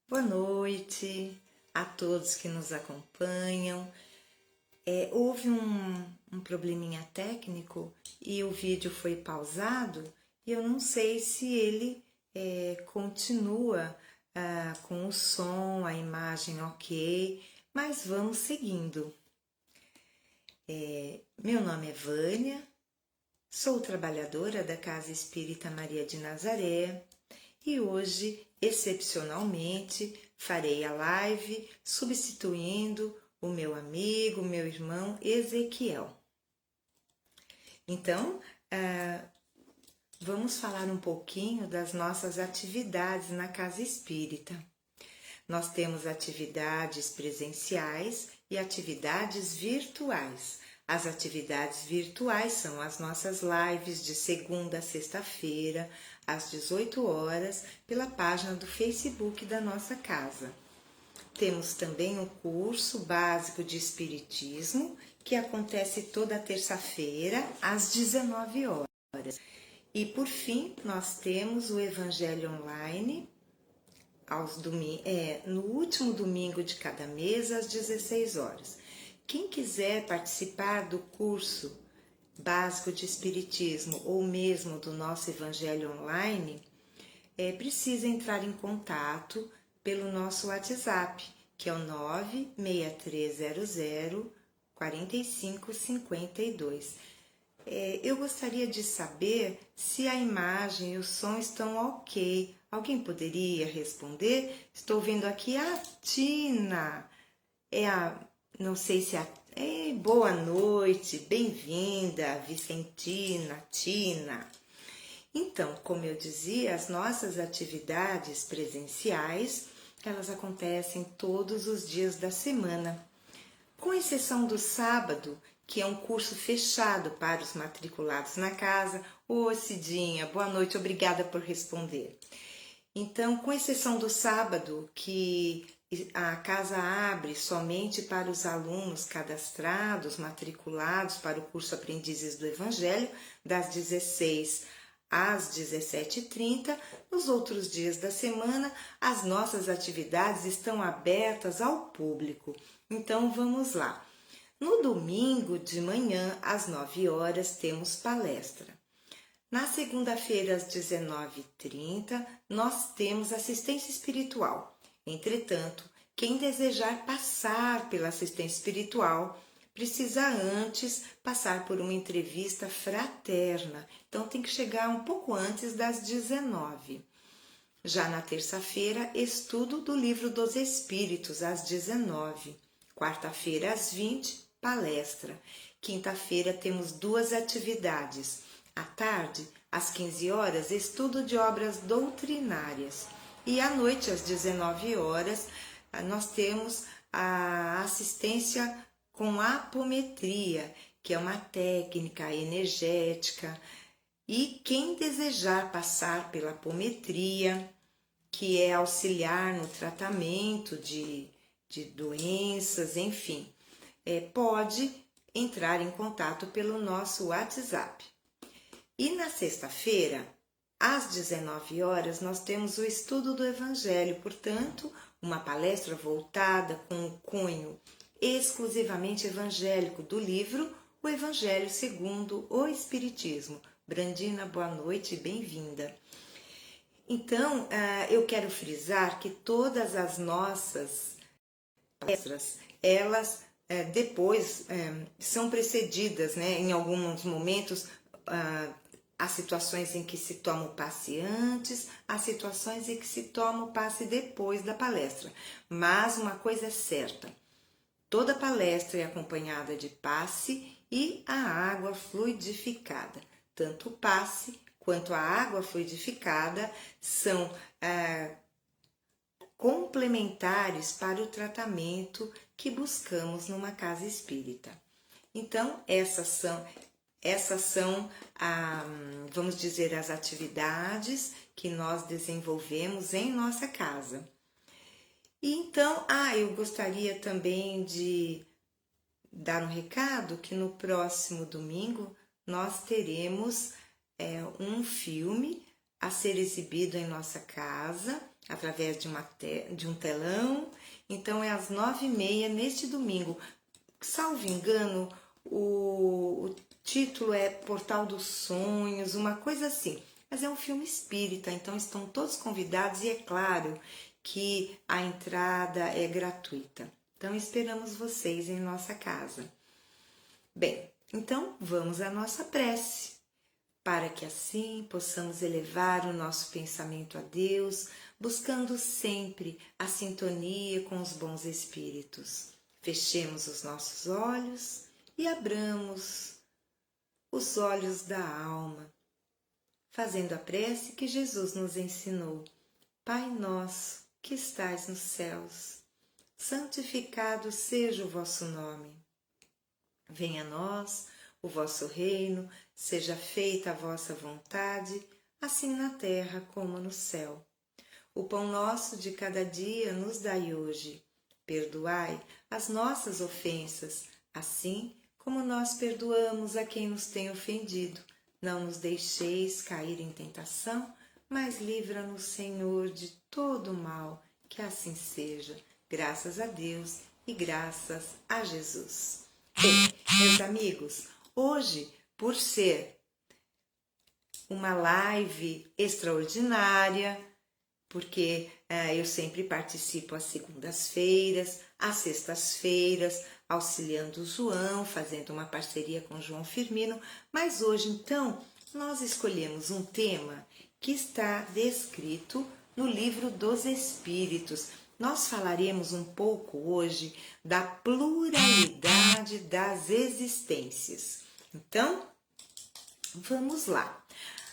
Boa noite a todos que nos acompanham. Houve um probleminha técnico e o vídeo foi pausado e eu não sei se ele continua com o som, a imagem ok, mas vamos seguindo. Meu nome é Vânia, sou trabalhadora da Casa Espírita Maria de Nazaré e hoje, excepcionalmente, farei a live substituindo o meu amigo, meu irmão Ezequiel. Então, vamos falar um pouquinho das nossas atividades na Casa Espírita. Nós temos atividades presenciais e atividades virtuais. As atividades virtuais são as nossas lives de segunda a sexta-feira, às 18 horas, pela página do Facebook da nossa casa. Temos também um curso básico de Espiritismo, que acontece toda terça-feira, às 19 horas. E, por fim, nós temos o Evangelho Online, no último domingo de cada mês, às 16 horas. Quem quiser participar do curso básico de Espiritismo ou mesmo do nosso Evangelho Online, precisa entrar em contato pelo nosso WhatsApp, que é o 96300 4552. Eu gostaria de saber se a imagem e o som estão ok. Alguém poderia responder? Estou vendo aqui a Tina. Não sei se boa noite, bem-vinda, Vicentina, Tina. Então, como eu dizia, as nossas atividades presenciais, elas acontecem todos os dias da semana, com exceção do sábado, que é um curso fechado para os matriculados na casa. Ô, Cidinha, boa noite, obrigada por responder. Então, com exceção do sábado, que a casa abre somente para os alunos cadastrados, matriculados para o curso Aprendizes do Evangelho, das 16 às 17h30, nos outros dias da semana, as nossas atividades estão abertas ao público. Então, vamos lá. No domingo de manhã, às 9 horas, temos palestra. Na segunda-feira, às 19h30, nós temos assistência espiritual. Entretanto, quem desejar passar pela assistência espiritual precisa antes passar por uma entrevista fraterna. Então, tem que chegar um pouco antes das 19h. Já na terça-feira, estudo do Livro dos Espíritos, às 19h. Quarta-feira, às 20h, palestra. Quinta-feira, temos duas atividades. À tarde, às 15 horas, estudo de obras doutrinárias. E à noite, às 19 horas, nós temos a assistência com apometria, que é uma técnica energética. E quem desejar passar pela apometria, que é auxiliar no tratamento de doenças, enfim, pode entrar em contato pelo nosso WhatsApp. E na sexta-feira, às 19 horas, nós temos o estudo do Evangelho, portanto, uma palestra voltada com o cunho exclusivamente evangélico do livro O Evangelho segundo o Espiritismo. Brandina, boa noite e bem-vinda. Então, eu quero frisar que todas as nossas palestras, elas depois são precedidas, em alguns momentos, há situações em que se toma o passe antes, há situações em que se toma o passe depois da palestra. Mas uma coisa é certa, toda palestra é acompanhada de passe e a água fluidificada. Tanto o passe quanto a água fluidificada são complementares para o tratamento que buscamos numa casa espírita. Então, essas são, vamos dizer, as atividades que nós desenvolvemos em nossa casa. E então, eu gostaria também de dar um recado que no próximo domingo nós teremos um filme a ser exibido em nossa casa através de um telão. Então é às 9h30 neste domingo. Salvo engano, o título é Portal dos Sonhos, uma coisa assim. Mas é um filme espírita, então estão todos convidados e é claro que a entrada é gratuita. Então esperamos vocês em nossa casa. Bem, então vamos à nossa prece, para que assim possamos elevar o nosso pensamento a Deus, buscando sempre a sintonia com os bons espíritos. Fechemos os nossos olhos e abramos os olhos da alma, fazendo a prece que Jesus nos ensinou. Pai nosso, que estais nos céus, santificado seja o vosso nome. Venha a nós o vosso reino, seja feita a vossa vontade, assim na terra como no céu. O pão nosso de cada dia nos dai hoje. Perdoai as nossas ofensas, assim como nós perdoamos a quem nos tem ofendido. Não nos deixeis cair em tentação, mas livra-nos, Senhor, de todo o mal. Que assim seja. Graças a Deus e graças a Jesus. Bem, meus amigos, hoje, por ser uma live extraordinária, porque eu sempre participo às segundas-feiras, às sextas-feiras, auxiliando o João, fazendo uma parceria com o João Firmino, mas hoje, então, nós escolhemos um tema que está descrito no Livro dos Espíritos. Nós falaremos um pouco hoje da pluralidade das existências. Então, vamos lá.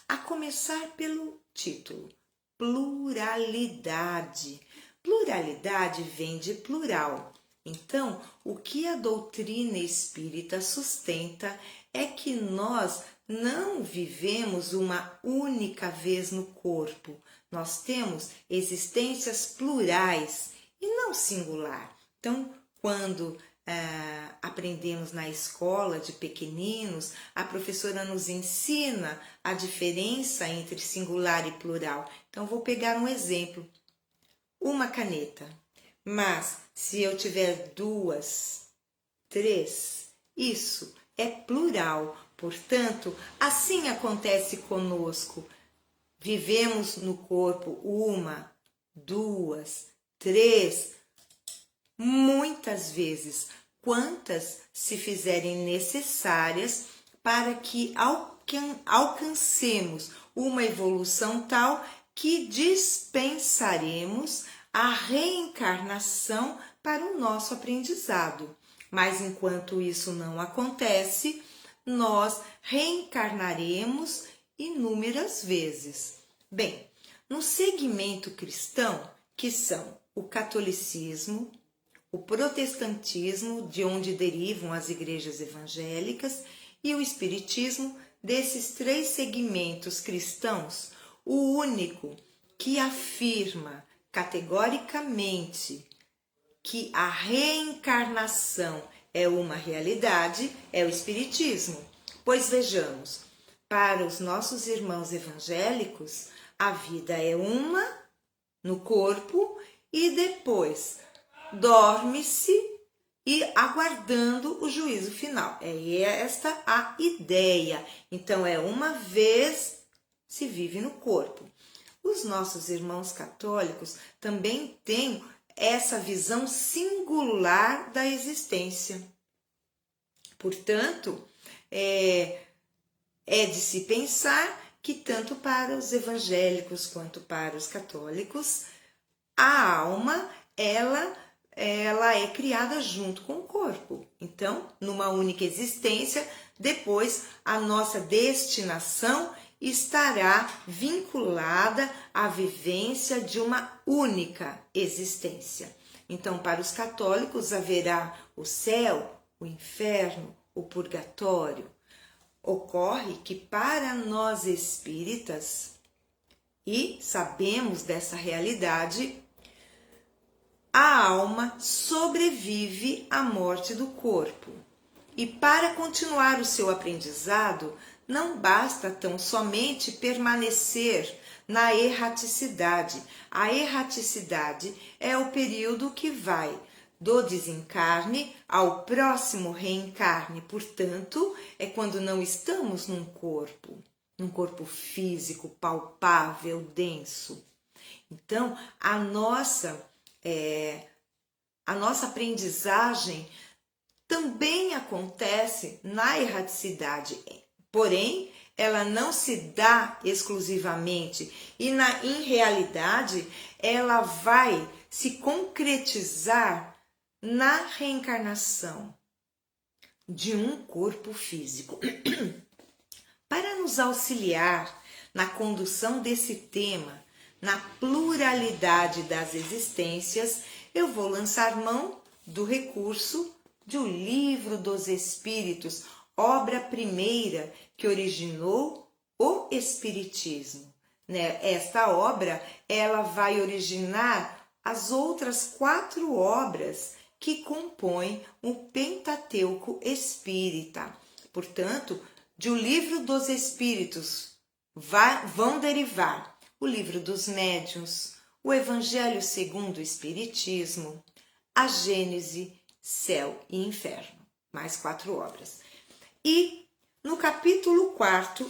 A começar pelo título, pluralidade. Pluralidade vem de plural. Então, o que a doutrina espírita sustenta é que nós não vivemos uma única vez no corpo. Nós temos existências plurais e não singular. Então, quando aprendemos na escola de pequeninos, a professora nos ensina a diferença entre singular e plural. Então, vou pegar um exemplo. Uma caneta. Mas, se eu tiver 2, 3, isso é plural. Portanto, assim acontece conosco. Vivemos no corpo 1, 2, 3, muitas vezes, quantas se fizerem necessárias para que alcancemos uma evolução tal que dispensaremos a reencarnação para o nosso aprendizado. Mas enquanto isso não acontece, nós reencarnaremos inúmeras vezes. Bem, no segmento cristão, que são o catolicismo, o protestantismo, de onde derivam as igrejas evangélicas, e o espiritismo, desses 3 segmentos cristãos, o único que afirma categoricamente que a reencarnação é uma realidade é o espiritismo. Pois vejamos, para os nossos irmãos evangélicos, a vida é uma no corpo e depois dorme-se e aguardando o juízo final. É esta a ideia. Então, é uma vez se vive no corpo. Os nossos irmãos católicos também têm essa visão singular da existência. Portanto, é de se pensar que tanto para os evangélicos quanto para os católicos, a alma, ela é criada junto com o corpo. Então, numa única existência, depois a nossa destinação estará vinculada à vivência de uma única existência. Então, para os católicos haverá o céu, o inferno, o purgatório. Ocorre que para nós espíritas, e sabemos dessa realidade, a alma sobrevive à morte do corpo. E para continuar o seu aprendizado, não basta tão somente permanecer na erraticidade. A erraticidade é o período que vai do desencarne ao próximo reencarne. Portanto, é quando não estamos num corpo físico, palpável, denso. Então, a nossa aprendizagem também acontece na erraticidade, porém, ela não se dá exclusivamente e em realidade ela vai se concretizar na reencarnação de um corpo físico. Para nos auxiliar na condução desse tema, na pluralidade das existências, eu vou lançar mão do recurso de O Livro dos Espíritos, obra primeira que originou o Espiritismo. Esta obra ela vai originar as outras 4 obras que compõem o Pentateuco Espírita. Portanto, de O Livro dos Espíritos vão derivar o Livro dos Médiuns, o Evangelho segundo o Espiritismo, a Gênese, Céu e Inferno. Mais 4 obras. E no capítulo 4,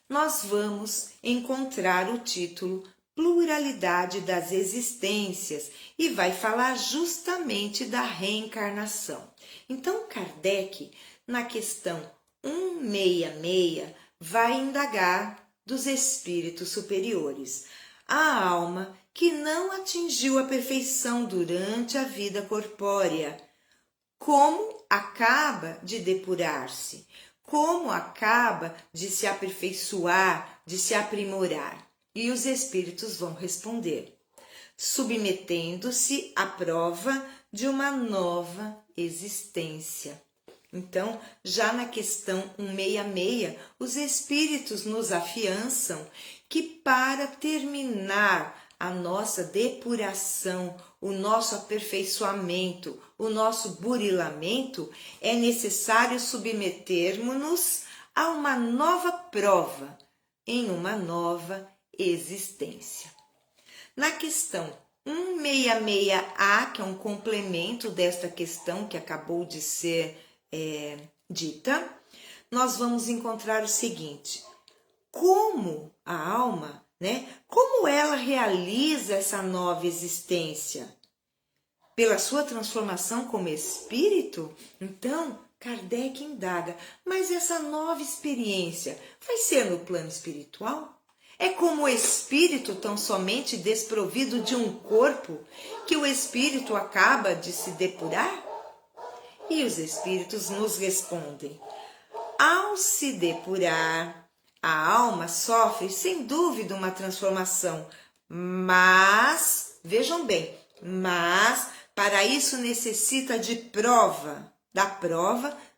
nós vamos encontrar o título Pluralidade das Existências e vai falar justamente da reencarnação. Então, Kardec, na questão 166, vai indagar dos espíritos superiores. A alma que não atingiu a perfeição durante a vida corpórea, como acaba de depurar-se, como acaba de se aperfeiçoar, de se aprimorar. E os espíritos vão responder, submetendo-se à prova de uma nova existência. Então, já na questão 166, os espíritos nos afiançam que para terminar a nossa depuração, o nosso aperfeiçoamento, o nosso burilamento, é necessário submetermos-nos a uma nova prova, em uma nova existência. Na questão 166A, que é um complemento desta questão que acabou de ser dita, nós vamos encontrar o seguinte: como a alma, como ela realiza essa nova existência? Pela sua transformação como espírito? Então, Kardec indaga, mas essa nova experiência vai ser no plano espiritual? É como o espírito tão somente desprovido de um corpo que o espírito acaba de se depurar? E os espíritos nos respondem, ao se depurar, a alma sofre sem dúvida uma transformação, mas, vejam bem, para isso necessita de prova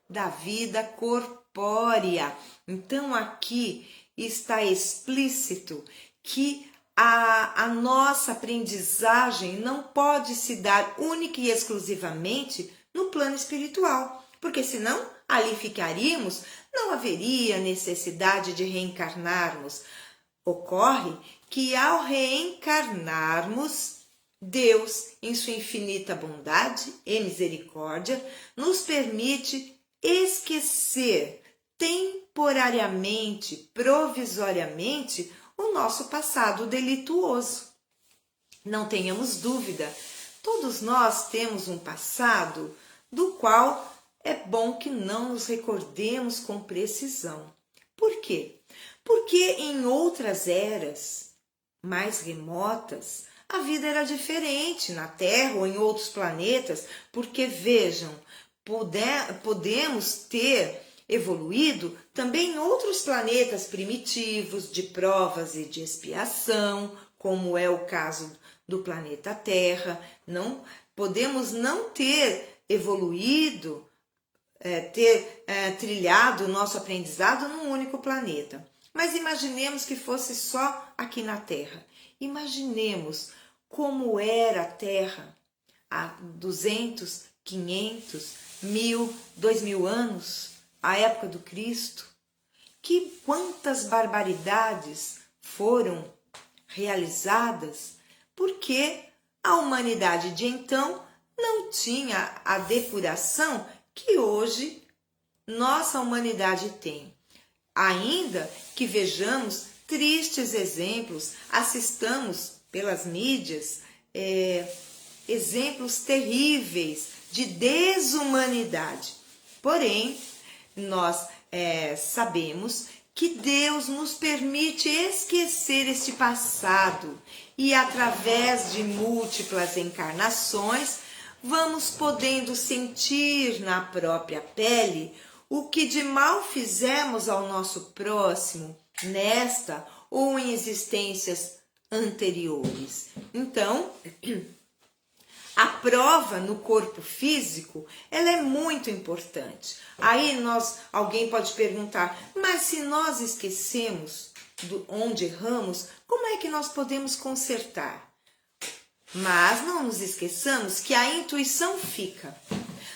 da vida corpórea. Então aqui está explícito que a nossa aprendizagem não pode se dar única e exclusivamente no plano espiritual, porque senão ali ficaríamos, não haveria necessidade de reencarnarmos. Ocorre que ao reencarnarmos, Deus, em sua infinita bondade e misericórdia, nos permite esquecer temporariamente, provisoriamente, o nosso passado delituoso. Não tenhamos dúvida, todos nós temos um passado do qual é bom que não nos recordemos com precisão. Por quê? Porque em outras eras mais remotas, a vida era diferente na Terra ou em outros planetas, porque vejam, podemos ter evoluído também em outros planetas primitivos de provas e de expiação, como é o caso do planeta Terra. Não podemos não ter evoluído, trilhado o nosso aprendizado num único planeta. Mas imaginemos que fosse só aqui na Terra. Imaginemos como era a Terra há 200, 500, 1000, 2000 anos, a época do Cristo. Quantas barbaridades foram realizadas porque a humanidade de então não tinha a depuração que hoje nossa humanidade tem. Ainda que vejamos tristes exemplos, assistamos pelas mídias exemplos terríveis de desumanidade. Porém, nós sabemos que Deus nos permite esquecer este passado e através de múltiplas encarnações vamos podendo sentir na própria pele o que de mal fizemos ao nosso próximo nesta ou em existências anteriores. Então, a prova no corpo físico, ela é muito importante. Aí alguém pode perguntar, mas se nós esquecemos onde erramos, como é que nós podemos consertar? Mas não nos esqueçamos que a intuição fica.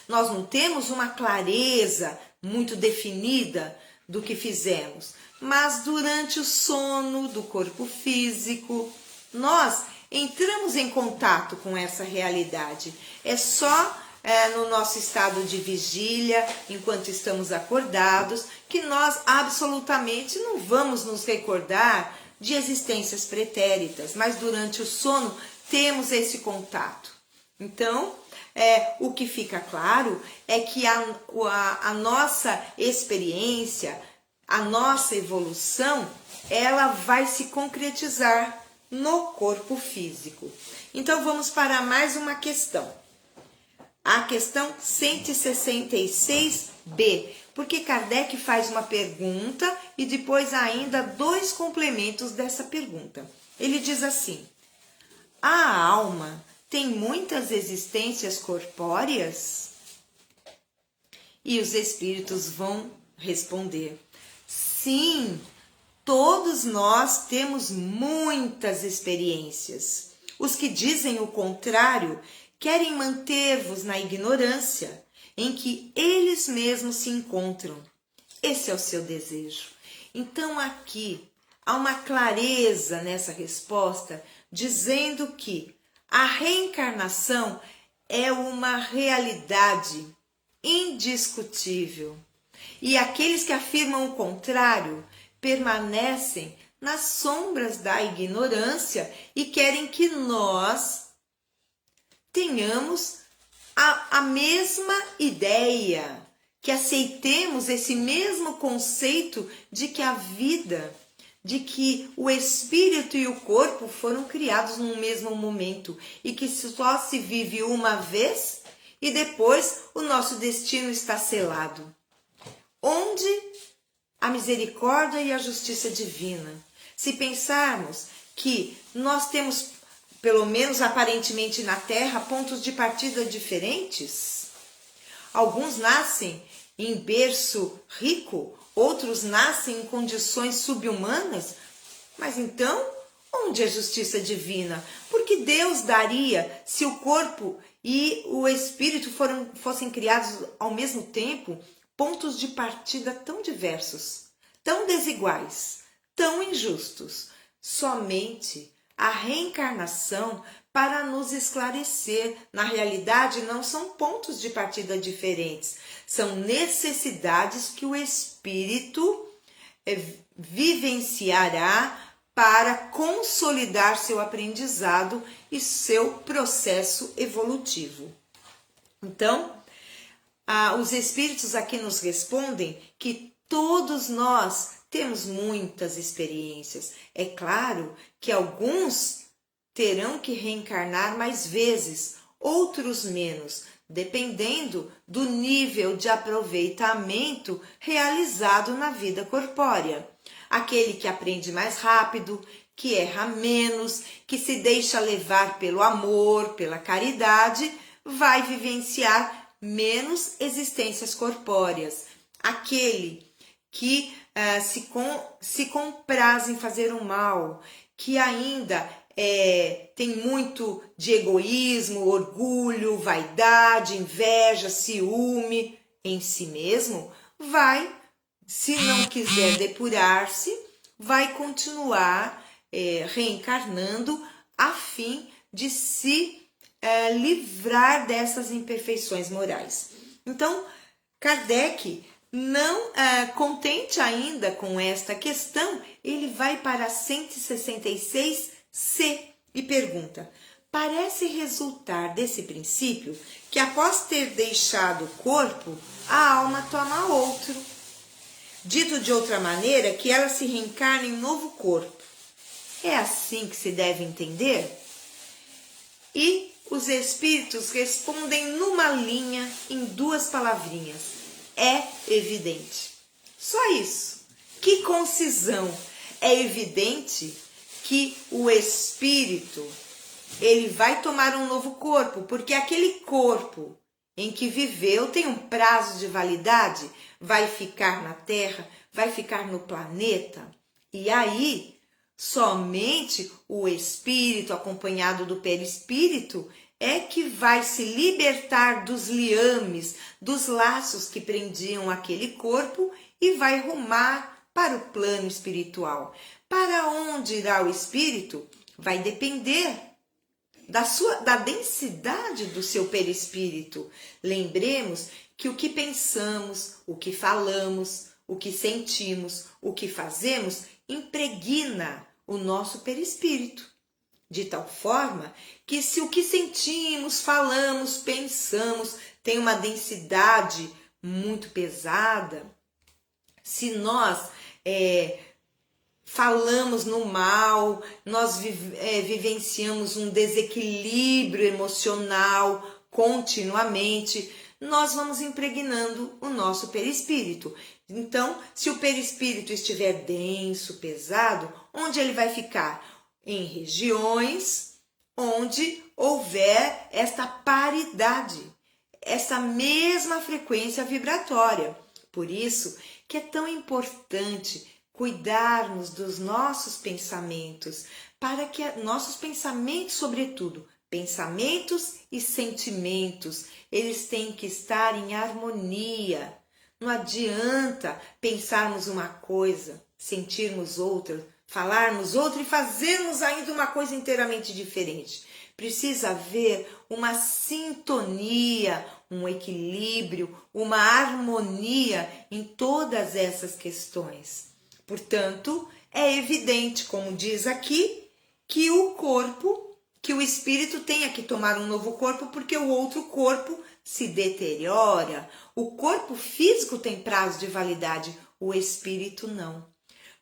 Nós não temos uma clareza muito definida do que fizemos, mas durante o sono do corpo físico, nós entramos em contato com essa realidade. É só no nosso estado de vigília, enquanto estamos acordados, que nós absolutamente não vamos nos recordar de existências pretéritas, mas durante o sono temos esse contato. Então, o que fica claro é que a nossa experiência, a nossa evolução, ela vai se concretizar no corpo físico. Então, vamos para mais uma questão. A questão 166b, porque Kardec faz uma pergunta e depois ainda 2 complementos dessa pergunta. Ele diz assim: a alma tem muitas existências corpóreas? E os espíritos vão responder: sim, todos nós temos muitas experiências. Os que dizem o contrário querem manter-vos na ignorância em que eles mesmos se encontram. Esse é o seu desejo. Então aqui há uma clareza nessa resposta, dizendo que a reencarnação é uma realidade indiscutível. E aqueles que afirmam o contrário permanecem nas sombras da ignorância e querem que nós tenhamos a mesma ideia, que aceitemos esse mesmo conceito de que a vida, de que o espírito e o corpo foram criados num mesmo momento e que só se vive uma vez e depois o nosso destino está selado. Onde a misericórdia e a justiça divina? Se pensarmos que nós temos, pelo menos aparentemente na Terra, pontos de partida diferentes, alguns nascem em berço rico, outros nascem em condições subhumanas, mas então, onde é a justiça divina? Porque Deus daria, se o corpo e o espírito fossem criados ao mesmo tempo, pontos de partida tão diversos, tão desiguais, tão injustos. Somente a reencarnação para nos esclarecer. Na realidade, não são pontos de partida diferentes, são necessidades que o espírito vivenciará para consolidar seu aprendizado e seu processo evolutivo. Então, os espíritos aqui nos respondem que todos nós temos muitas experiências. É claro que alguns terão que reencarnar mais vezes, outros menos, dependendo do nível de aproveitamento realizado na vida corpórea. Aquele que aprende mais rápido, que erra menos, que se deixa levar pelo amor, pela caridade, vai vivenciar menos existências corpóreas. Aquele que se compraz em fazer o mal, que ainda tem muito de egoísmo, orgulho, vaidade, inveja, ciúme em si mesmo, vai, se não quiser depurar-se, vai continuar reencarnando a fim de se livrar dessas imperfeições morais. Então, Kardec, não contente ainda com esta questão, ele vai para 166C e pergunta: parece resultar desse princípio que após ter deixado o corpo, a alma toma outro. Dito de outra maneira, que ela se reencarna em um novo corpo. É assim que se deve entender? E os espíritos respondem numa linha, em 2 palavrinhas: é evidente. Só isso. Que concisão! É evidente que o espírito, ele vai tomar um novo corpo, porque aquele corpo em que viveu tem um prazo de validade, vai ficar na Terra, vai ficar no planeta. E aí, somente o espírito, acompanhado do perispírito, é que vai se libertar dos liames, dos laços que prendiam aquele corpo e vai rumar para o plano espiritual. Para onde irá o espírito vai depender da densidade do seu perispírito. Lembremos que o que pensamos, o que falamos, o que sentimos, o que fazemos, impregna o nosso perispírito. De tal forma que se o que sentimos, falamos, pensamos tem uma densidade muito pesada, se nós falamos no mal, nós vivenciamos um desequilíbrio emocional continuamente, nós vamos impregnando o nosso perispírito. Então, se o perispírito estiver denso, pesado, onde ele vai ficar? Em regiões onde houver esta paridade, essa mesma frequência vibratória. Por isso que é tão importante cuidarmos dos nossos pensamentos, para que nossos pensamentos, sobretudo, pensamentos e sentimentos, eles têm que estar em harmonia. Não adianta pensarmos uma coisa, sentirmos outra, falarmos outra e fazermos ainda uma coisa inteiramente diferente. Precisa haver uma sintonia, um equilíbrio, uma harmonia em todas essas questões. Portanto, é evidente, como diz aqui, que o espírito tenha que tomar um novo corpo, porque o outro corpo se deteriora. O corpo físico tem prazo de validade, o espírito não.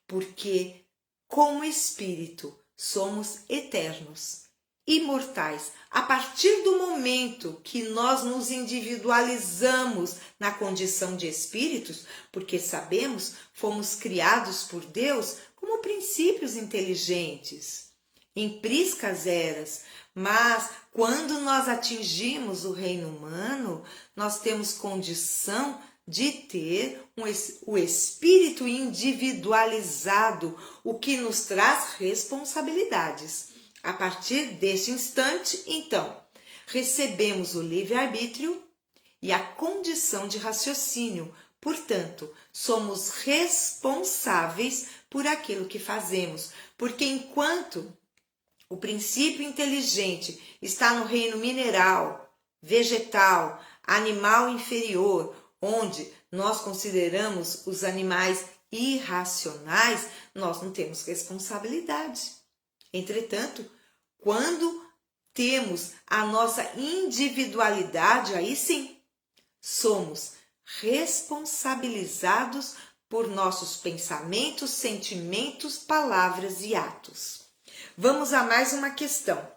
Porque, como espírito, somos eternos, imortais. A partir do momento que nós nos individualizamos na condição de espíritos, porque sabemos, fomos criados por Deus como princípios inteligentes, em priscas eras, mas quando nós atingimos o reino humano, nós temos condição de ter o espírito individualizado, o que nos traz responsabilidades. A partir deste instante, então, recebemos o livre-arbítrio e a condição de raciocínio. Portanto, somos responsáveis por aquilo que fazemos, porque enquanto o princípio inteligente está no reino mineral, vegetal, animal inferior, onde nós consideramos os animais irracionais, nós não temos responsabilidade. Entretanto, quando temos a nossa individualidade, aí sim, somos responsabilizados por nossos pensamentos, sentimentos, palavras e atos. Vamos a mais uma questão.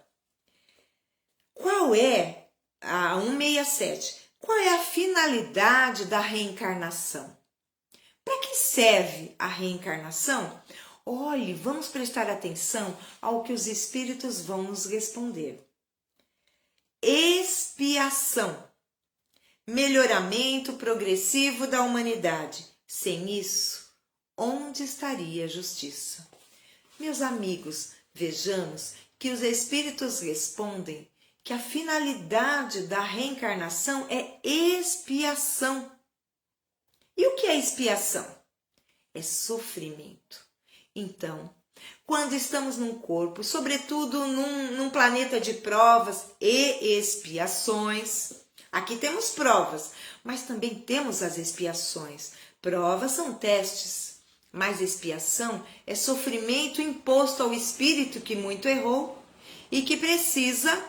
Qual é a 167? Qual é a finalidade da reencarnação? Para que serve a reencarnação? Olhe, vamos prestar atenção ao que os espíritos vão nos responder. Expiação. Melhoramento progressivo da humanidade. Sem isso, onde estaria a justiça? Meus amigos, vejamos que os espíritos respondem que a finalidade da reencarnação é expiação. E o que é expiação? É sofrimento. Então, quando estamos num corpo, sobretudo num planeta de provas e expiações. Aqui temos provas, mas também temos as expiações. Provas são testes, mas expiação é sofrimento imposto ao espírito que muito errou e que precisa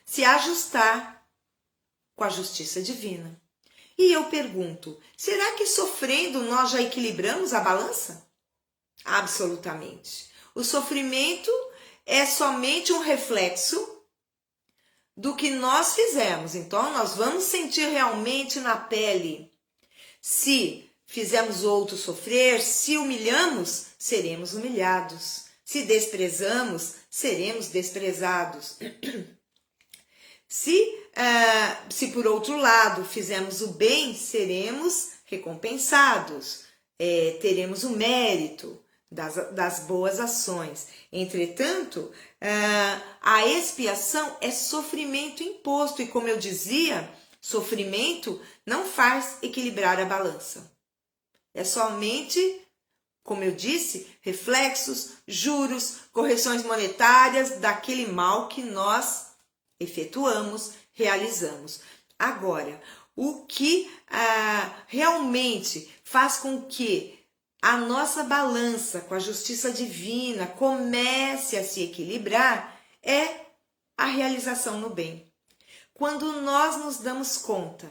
se ajustar com a justiça divina. E eu pergunto, será que sofrendo nós já equilibramos a balança? Absolutamente. O sofrimento é somente um reflexo do que nós fizemos. Então, nós vamos sentir realmente na pele. Se fizemos outro sofrer, se humilhamos, seremos humilhados. Se desprezamos, seremos desprezados. Se por outro lado fizemos o bem, seremos recompensados, teremos o mérito das boas ações. Entretanto, a expiação é sofrimento imposto e, como eu dizia, sofrimento não faz equilibrar a balança. É somente, como eu disse, reflexos, juros, correções monetárias daquele mal que nós efetuamos, realizamos. Agora, o que realmente faz com que a nossa balança com a justiça divina comece a se equilibrar é a realização no bem. Quando nós nos damos conta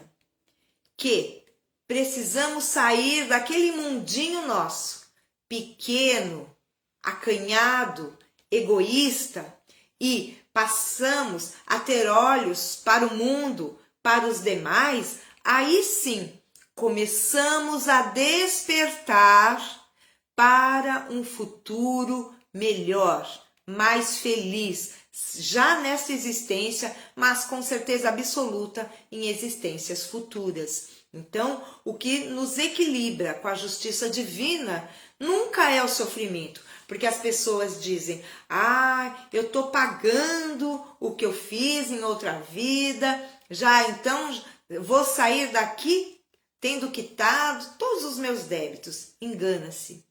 que precisamos sair daquele mundinho nosso, pequeno, acanhado, egoísta, e passamos a ter olhos para o mundo, para os demais, aí sim começamos a despertar para um futuro melhor, mais feliz, já nessa existência, mas com certeza absoluta em existências futuras. Então, o que nos equilibra com a justiça divina nunca é o sofrimento, porque as pessoas dizem, eu estou pagando o que eu fiz em outra vida, já então vou sair daqui tendo quitado todos os meus débitos. Engana-se.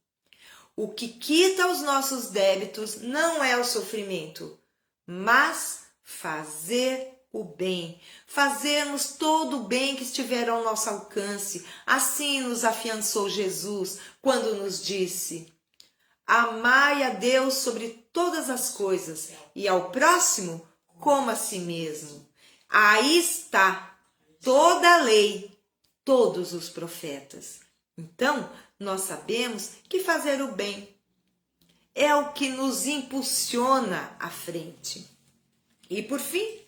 O que quita os nossos débitos não é o sofrimento, mas fazer o bem, fazermos todo o bem que estiver ao nosso alcance. Assim nos afiançou Jesus quando nos disse: amai a Deus sobre todas as coisas e ao próximo como a si mesmo. Aí está toda a lei, todos os profetas. Então, nós sabemos que fazer o bem é o que nos impulsiona à frente. E por fim,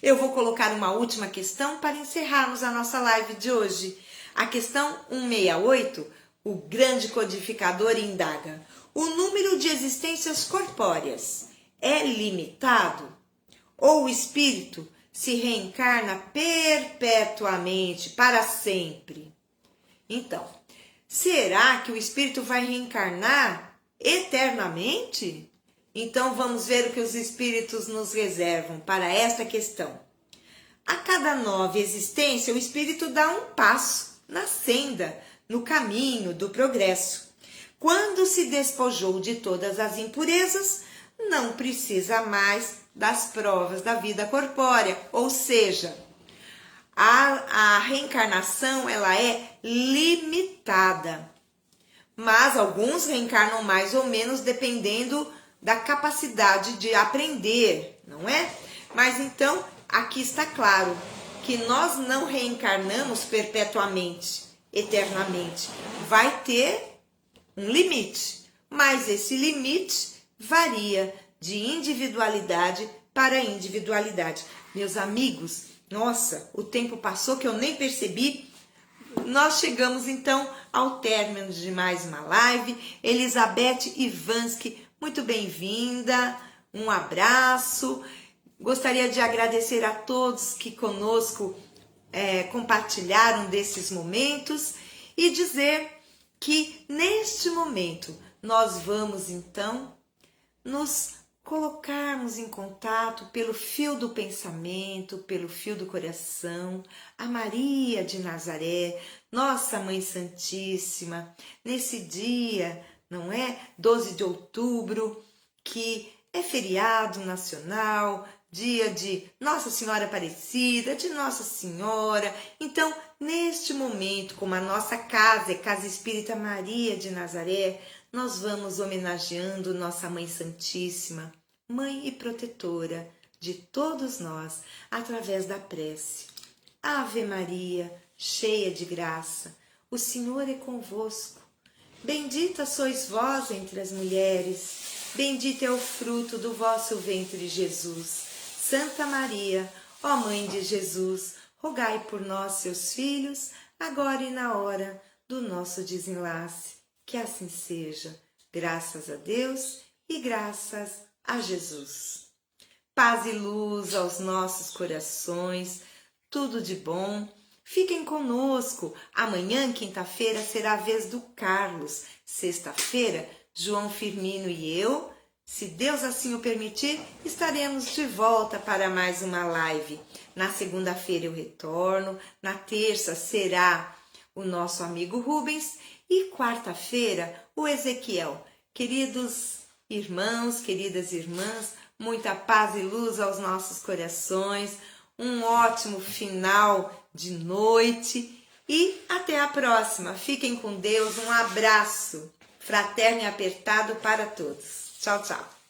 eu vou colocar uma última questão para encerrarmos a nossa live de hoje. A questão 168, o grande codificador indaga: o número de existências corpóreas é limitado? Ou o espírito se reencarna perpetuamente, para sempre? Então, será que o espírito vai reencarnar eternamente? Então vamos ver o que os espíritos nos reservam para esta questão. A cada nova existência, o espírito dá um passo na senda, no caminho do progresso. Quando se despojou de todas as impurezas, não precisa mais das provas da vida corpórea, ou seja, a reencarnação ela é limitada. Mas alguns reencarnam mais ou menos dependendo da capacidade de aprender, não é? Mas então, aqui está claro que nós não reencarnamos perpetuamente, eternamente. Vai ter um limite, mas esse limite varia de individualidade para individualidade. Meus amigos, nossa, o tempo passou que eu nem percebi. Nós chegamos então ao término de mais uma live. Elizabeth Ivansky, muito bem-vinda, um abraço. Gostaria de agradecer a todos que conosco compartilharam desses momentos e dizer que neste momento nós vamos então nos colocarmos em contato pelo fio do pensamento, pelo fio do coração, a Maria de Nazaré, nossa Mãe Santíssima, nesse dia, não é? 12 de outubro, que é feriado nacional, dia de Nossa Senhora Aparecida, de Nossa Senhora. Então, neste momento, como a nossa casa é Casa Espírita Maria de Nazaré, nós vamos homenageando nossa Mãe Santíssima, Mãe e Protetora de todos nós, através da prece. Ave Maria, cheia de graça, o Senhor é convosco. Bendita sois vós entre as mulheres, bendito é o fruto do vosso ventre, Jesus. Santa Maria, ó Mãe de Jesus, rogai por nós, seus filhos, agora e na hora do nosso desenlace. Que assim seja, graças a Deus e graças a Jesus. Paz e luz aos nossos corações, tudo de bom. Fiquem conosco. Amanhã, quinta-feira, será a vez do Carlos. Sexta-feira, João Firmino e eu, se Deus assim o permitir, estaremos de volta para mais uma live. Na segunda-feira eu retorno, na terça será o nosso amigo Rubens e quarta-feira o Ezequiel. Queridos irmãos, queridas irmãs, muita paz e luz aos nossos corações, um ótimo final de noite e até a próxima. Fiquem com Deus, um abraço fraterno e apertado para todos. Tchau, tchau.